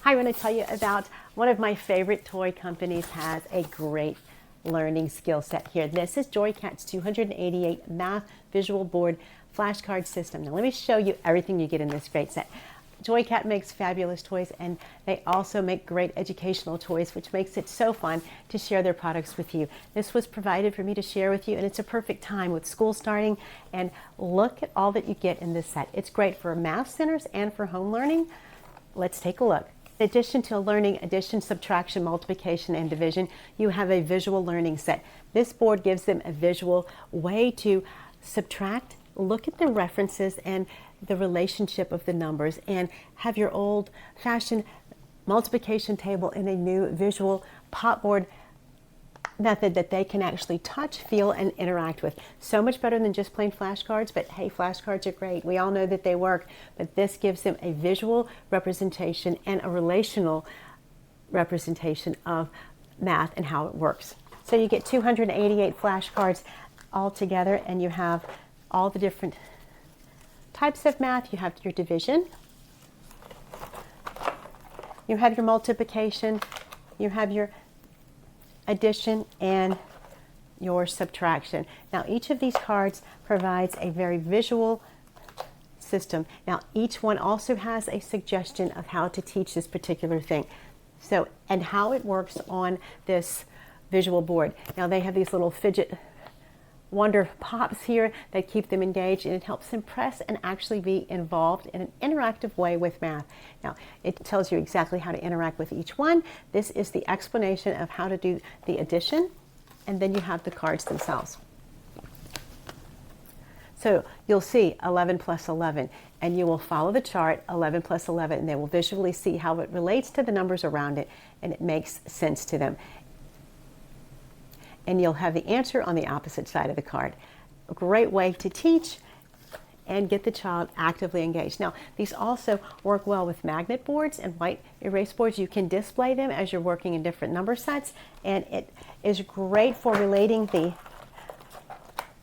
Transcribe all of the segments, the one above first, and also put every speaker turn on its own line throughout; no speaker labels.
Hi, I want to tell you about one of my favorite toy companies has a great learning skill set here. This is Joycat's 288 Math Visual Board Flashcard System. Now let me show you everything you get in this great set. Joycat makes fabulous toys, and they also make great educational toys, which makes it so fun to share their products with you. This was provided for me to share with you, and it's a perfect time with school starting. And look at all that you get in this set. It's great for math centers and for home learning. Let's take a look. In addition to learning addition, subtraction, multiplication, and division, you have a visual learning set. This board gives them a visual way to subtract, look at the references and the relationship of the numbers, and have your old-fashioned multiplication table in a new visual popboard method that they can actually touch, feel, and interact with. So much better than just plain flashcards, but hey, flashcards are great. We all know that they work, but this gives them a visual representation and a relational representation of math and how it works. So you get 288 flashcards all together, and you have all the different types of math. You have your division, you have your multiplication, you have your addition, and your subtraction. Now each of these cards provides a very visual system. Now each one also has a suggestion of how to teach this particular thing. So, and how it works on this visual board. Now they have these little Fidget Wonder pops here that keep them engaged, and it helps them press and actually be involved in an interactive way with math. Now it tells you exactly how to interact with each one. This is the explanation of how to do the addition, and then you have the cards themselves. So you'll see 11 plus 11, and you will follow the chart 11 plus 11, and they will visually see how it relates to the numbers around it, and it makes sense to them. And you'll have the answer on the opposite side of the card. A great way to teach and get the child actively engaged. Now, these also work well with magnet boards and white erase boards. You can display them as you're working in different number sets, and it is great for relating the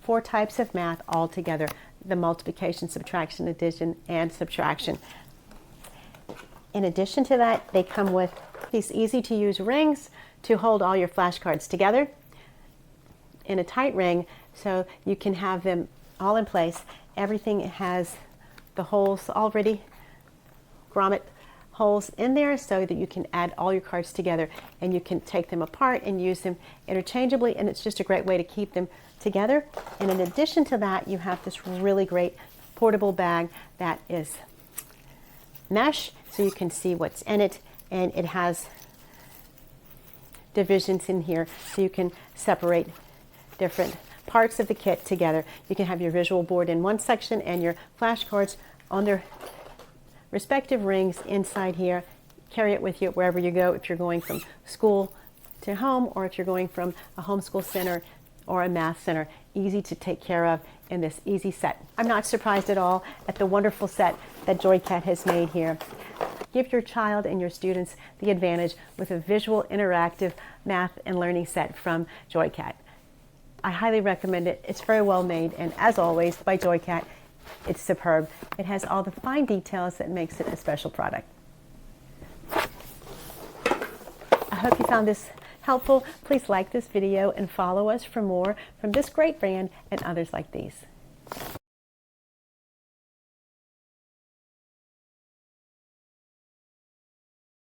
4 types of math all together: the multiplication, subtraction, addition, and subtraction. In addition to that, they come with these easy-to-use rings to hold all your flashcards together in a tight ring, so you can have them all in place. Everything has the holes already, grommet holes in there, so that you can add all your cards together, and you can take them apart and use them interchangeably, and it's just a great way to keep them together. And in addition to that, you have this really great portable bag that is mesh, so you can see what's in it, and it has divisions in here, so you can separate different parts of the kit together. You can have your visual board in one section and your flashcards on their respective rings inside here. Carry it with you wherever you go, if you're going from school to home, or if you're going from a homeschool center or a math center. Easy to take care of in this easy set. I'm not surprised at all at the wonderful set that Joycat has made here. Give your child and your students the advantage with a visual, interactive math and learning set from Joycat. I highly recommend it. It's very well made, and as always, by Joycat, it's superb. It has all the fine details that makes it a special product. I hope you found this helpful. Please like this video and follow us for more from this great brand and others like these.